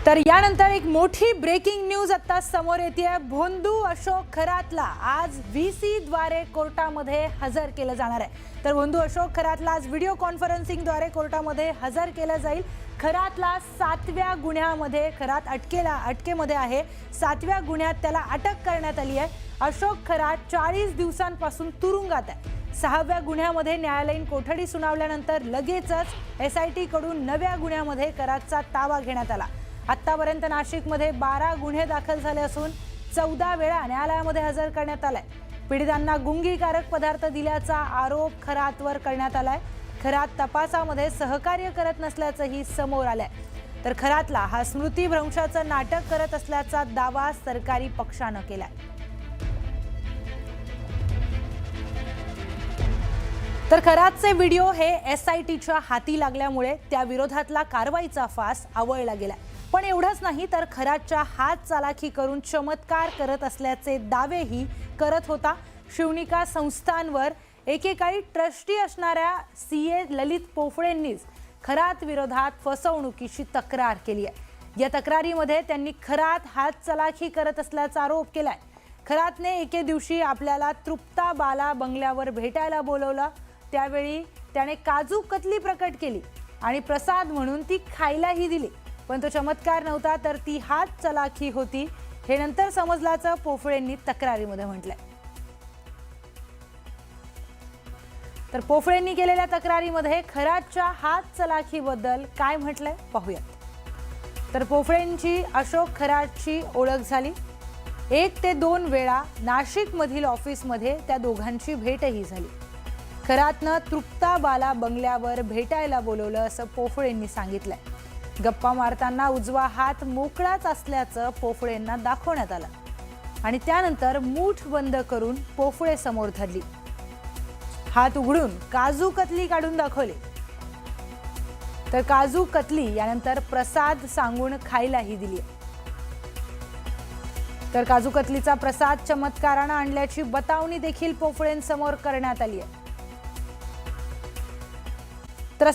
तर यानंतर एक मोठी ब्रेकिंग न्यूज आता समोर येते। भोंदू अशोक खरातला आज व्हीसी द्वारे कोर्टामध्ये हजर केलं जाणार आहे। तर भोंदू अशोक खरातला आज व्हिडिओ कॉन्फरन्सिंग द्वारे कोर्टामध्ये हजर केलं जाईल। खरातला 7व्या गुन्ह्यामध्ये खरात अटकेमध्ये आहे। 7व्या गुन्ह्यात त्याला अटक करण्यात आली आहे। अशोक खरात 40 दिवसांपासून तुरुंगात आहे। 6व्या गुन्ह्यामध्ये न्यायालयीन कोठडी सुनावल्यानंतर लगेचच एसआयटी कडून नव्या गुन्ह्यामध्ये खरातचा ताबा घेण्यात आला। आतापर्यंत नाशिकमध्ये 12 गुन्हे दाखल झाले असून 14 वेळा न्यायालयामध्ये हजर करण्यात आलाय। पीडितांना गुंगीकारक पदार्थ दिल्याचा आरोप खरातवर करण्यात आलाय। खरात तपासामध्ये सहकार्य करत नसल्याचंही समोर आलंय। तर खरातला हा स्मृतीभ्रंशाचं नाटक करत असल्याचा दावा सरकारी पक्षानं केलाय। तर खरातचे व्हिडिओ हे एसआयटीच्या हाती लागल्यामुळे त्या विरोधातला कारवाईचा फास आवळला गेलाय। पण एवढंच नाही तर खरातच्या हात चालाखी करून चमत्कार करत असल्याचे दावेही करत होता। शिवनिका संस्थांवर एकेकाळी ट्रस्टी असणाऱ्या सीए ललित पोफळेंनीच खरात विरोधात फसवणुकीची तक्रार केली आहे। या तक्रारीमध्ये त्यांनी खरात हात चालाखी करत असल्याचा आरोप केलाय। खरातने एके दिवशी आपल्याला तृप्ता बाला बंगल्यावर भेटायला बोलवलं। त्यावेळी त्याने काजू कतली प्रकट केली आणि प्रसाद म्हणून ती खायलाही दिली। पण तो चमत्कार नव्हता तर ती हात चालाखी होती, हे नंतर समजल्याचं पोफळेंनी तक्रारीमध्ये म्हटलंय। तर पोफळेंनी केलेल्या तक्रारीमध्ये खरातच्या हात चालाखीबद्दल काय म्हटलंय पाहूयात। तर पोफळेंची अशोक खरातची ओळख झाली। 1 ते 2 वेळा नाशिकमधील ऑफिसमध्ये त्या दोघांची भेटही झाली। खरातनं तृप्ता बाला बंगल्यावर भेटायला बोलवलं असं पोफळेंनी सांगितलंय। गप्पा मारताना उजवा हात मोकळाच असल्याचं पोफळेंना दाखवण्यात आलं आणि त्यानंतर मूठ बंद करून पोफळे समोर धरली। हात उघडून काजू कतली काढून दाखवली। तर काजू कतली यानंतर प्रसाद सांगून खायलाही दिली। तर काजू कतलीचा प्रसाद चमत्कारानं आणल्याची बतावणी देखील पोफळेंसमोर करण्यात आली आहे।